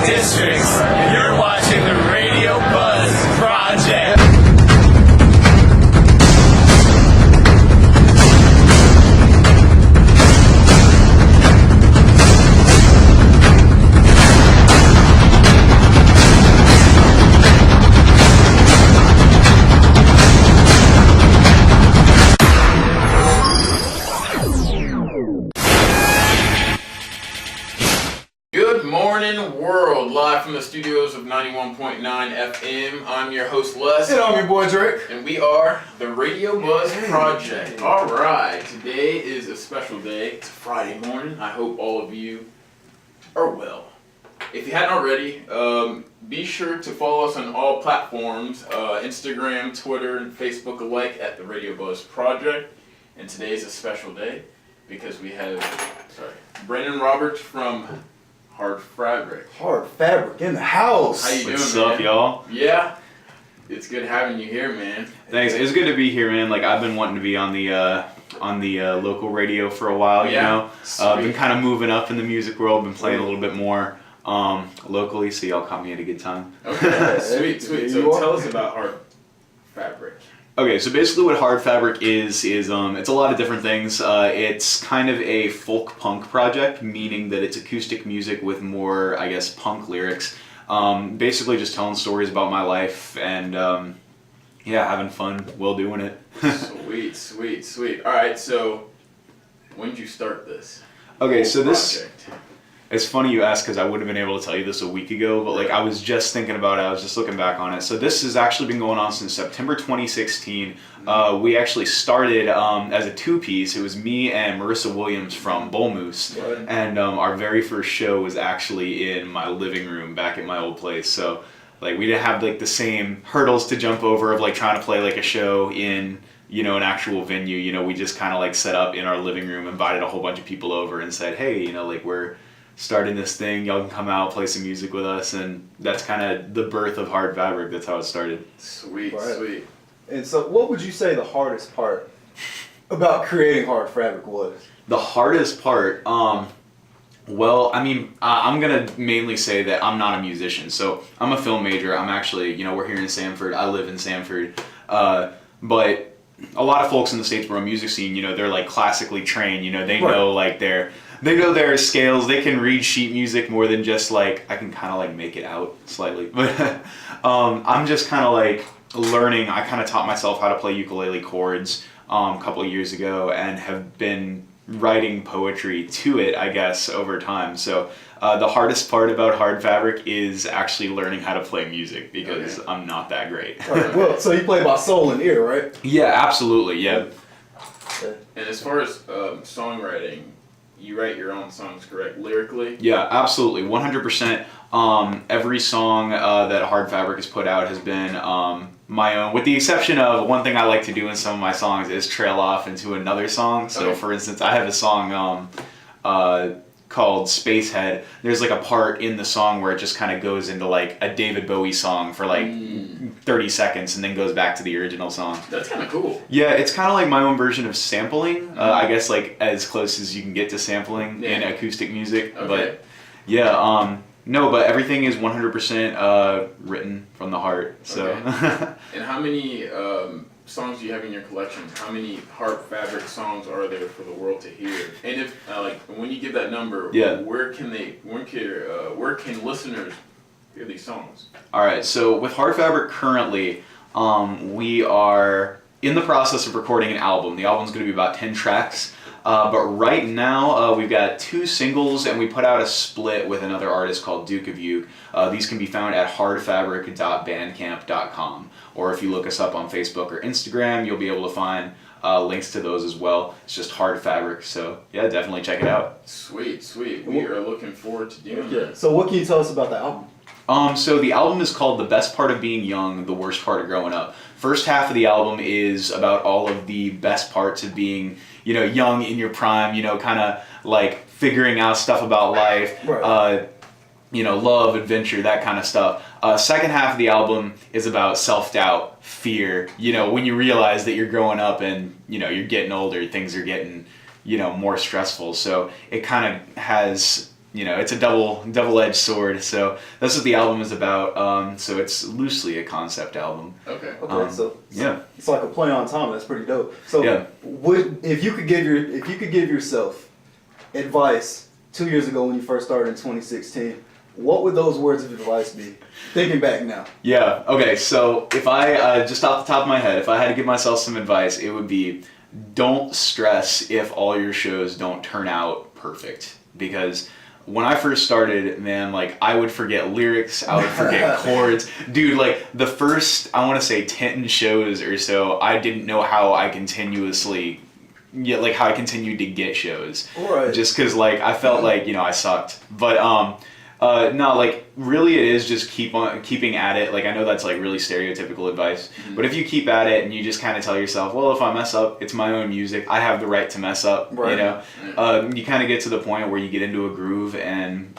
districts. You're watching the Radio Buzz Project. Good morning, world. Live from the studios of 91.9 FM. I'm your host, Les. And I'm your boy, Drake. And we are the Radio Buzz Project. All right. Today is a special day. It's a Friday morning. I hope all of you are well. If you hadn't already, be sure to follow us on all platforms, Instagram, Twitter, and Facebook alike at the Radio Buzz Project. And today is a special day because we have, Brandon Roberts from Hard Fabric. Hard Fabric in the house. How you doing, What's man? up, y'all? Yeah, it's good having you here, man. Thanks. It's good to be here, man. Like, I've been wanting to be on the local radio for a while. You know, been kind of moving up in the music world. Been playing a little bit more locally, so y'all caught me at a good time. Okay, sweet. So tell us about Hard Fabric. Okay, so basically what Hard Fabric is it's a lot of different things. It's kind of a folk punk project, meaning that it's acoustic music with more, I guess, punk lyrics. Basically just telling stories about my life and, having fun while doing it. Sweet. All right, so when did you start this? Okay, so project? It's funny you ask because I would have been able to tell you this a week ago, but like I was just thinking about it, I was just looking back on it. So this has actually been going on since September 2016. We actually started as a two-piece. It was me and Marissa Williams from Bull Moose, and our very first show was actually in my living room back at my old place. So like we didn't have like the same hurdles to jump over of like trying to play like a show in, you know, an actual venue. You know, we just kind of like set up in our living room, invited a whole bunch of people over and said, hey, you know, like we're starting this thing, y'all can come out, play some music with us, and that's kind of the birth of Hard Fabric. That's how it started. Sweet. And so what would you say the hardest part about creating Hard Fabric was? The hardest part, well, I mean, I'm going to mainly say that I'm not a musician. So I'm a film major. I'm actually, you know, we're here in Sanford. I live in Sanford. But a lot of folks in the Statesboro music scene, you know, they're like classically trained, you know, they know like they know their scales, they can read sheet music more than just like, I can kind of like make it out slightly. But I'm just kind of like learning. I kind of taught myself how to play ukulele chords a couple of years ago and have been writing poetry to it, I guess, over time. So the hardest part about Hard Fabric is actually learning how to play music because I'm not that great. Well, so you play by soul and ear, right? Yeah, absolutely, yeah. And as far as songwriting, you write your own songs, correct? Lyrically? Yeah, absolutely, 100%. Every song that Hard Fabric has put out has been my own, with the exception of one thing I like to do in some of my songs is trail off into another song. So for instance, I have a song called Spacehead. There's like a part in the song where it just kind of goes into like a David Bowie song for like 30 seconds and then goes back to the original song. That's kind of cool. Yeah, it's kind of like my own version of sampling. I guess like as close as you can get to sampling in acoustic music. But yeah, no, but everything is 100% written from the heart. So. And how many songs do you have in your collection? How many Hard Fabric songs are there for the world to hear? And if like when you give that number, where can listeners hear these songs? All right, so with Hard Fabric currently, we are in the process of recording an album. The album's going to be about 10 tracks. But right now, we've got 2 singles, and we put out a split with another artist called Duke of Uke. These can be found at hardfabric.bandcamp.com. Or if you look us up on Facebook or Instagram, you'll be able to find links to those as well. It's just Hard Fabric, so yeah, definitely check it out. Sweet. We are looking forward to doing that. So what can you tell us about the album? So the album is called The Best Part of Being Young, The Worst Part of Growing Up. First half of the album is about all of the best parts of being, you know, young in your prime, you know, kind of like figuring out stuff about life, you know, love, adventure, that kind of stuff. Second half of the album is about self-doubt, fear, you know, when you realize that you're growing up and, you know, you're getting older, things are getting, you know, more stressful. So it kind of has it's a double-edged sword. So that's what the album is about. So it's loosely a concept album. Okay. Okay, so yeah. it's like a play on time. That's pretty dope. So Yeah. if you could give yourself advice 2 years ago when you first started in 2016, what would those words of advice be? Thinking back now. Yeah. Okay. So if I just off the top of my head, if I had to give myself some advice, it would be don't stress if all your shows don't turn out perfect, because when I first started, man, like I would forget lyrics, I would forget chords. Dude, like the first, I want to say 10 shows or so, I didn't know how I continued to get shows. Right. Just cause like I felt like, I sucked. But no, like really it is just keeping at it. Like I know that's like really stereotypical advice, but if you keep at it and you just kind of tell yourself, well, if I mess up, it's my own music. I have the right to mess up, Right. You kind of get to the point where you get into a groove and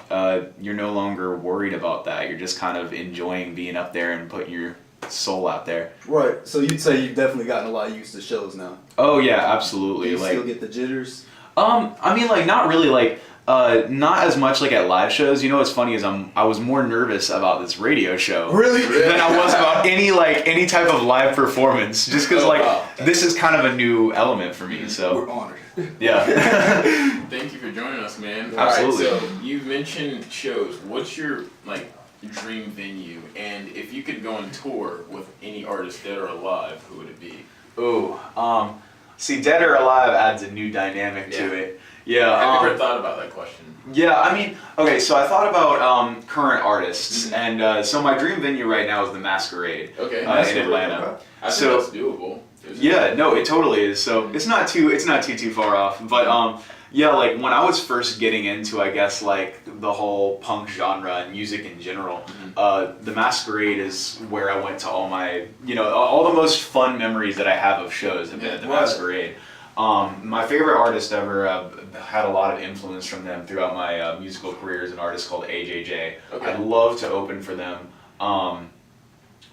you're no longer worried about that. You're just kind of enjoying being up there and putting your soul out there. Right. So you'd say you've definitely gotten a lot used to shows now. Oh yeah, absolutely. Do you Like still get the jitters? I mean, like not really, like not as much like at live shows. What's funny is I was more nervous about this radio show Really? than I was about any type of live performance, just because wow. this is kind of a new element for me. So We're honored. yeah. Thank you for joining us, man. Absolutely. All right, so you mentioned shows. What's your dream venue? And if you could go on tour with any artist dead or alive, who would it be? Ooh, see, Dead or Alive adds a new dynamic to it. Yeah. Have you ever thought about that question? Yeah, I mean, okay, so I thought about current artists, and so my dream venue right now is the Masquerade Okay. in Atlanta. I think So- that's doable. Yeah, no, it totally is. So it's not too far off. But yeah, like when I was first getting into, I guess, like the whole punk genre and music in general, the Masquerade is where I went to all my, all the most fun memories that I have of shows have been at the Right. Masquerade. My favorite artist ever, had a lot of influence from them throughout my musical career, is an artist called AJJ. Okay. I'd love to open for them.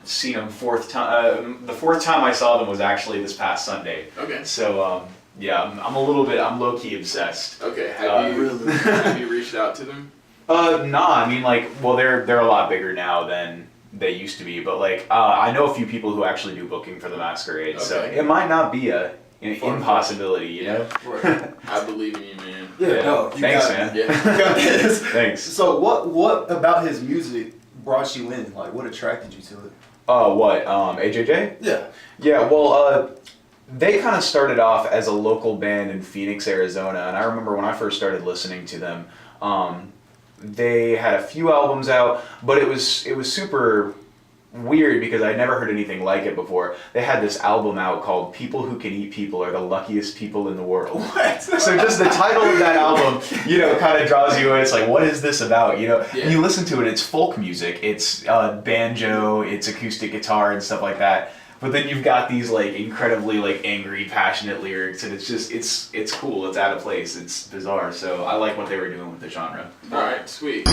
Seen them the fourth time I saw them was actually this past Sunday. Okay. So yeah, I'm low key obsessed. Okay. Have you Really? have you reached out to them? Nah, I mean they're a lot bigger now than they used to be, but I know a few people who actually do booking for the Masquerade, so Okay. it might not be an impossibility, Right. I believe in you, man. Yeah, no, you Thanks, got man. it. Yeah. You got this. Thanks. So what about his music brought you in? Like, what attracted you to it? What? AJJ? Yeah. Yeah, well, they kind of started off as a local band in Phoenix, Arizona, and I remember when I first started listening to them, they had a few albums out, but it was super weird because I'd never heard anything like it before. They had this album out called People Who Can Eat People Are the Luckiest People in the World. What? So just the title of that album, kind of draws you in. It's like, what is this about? Yeah. And you listen to it, it's folk music. It's banjo, it's acoustic guitar and stuff like that. But then you've got these incredibly angry, passionate lyrics, and it's just it's cool. It's out of place. It's bizarre. So I like what they were doing with the genre. All right. Sweet.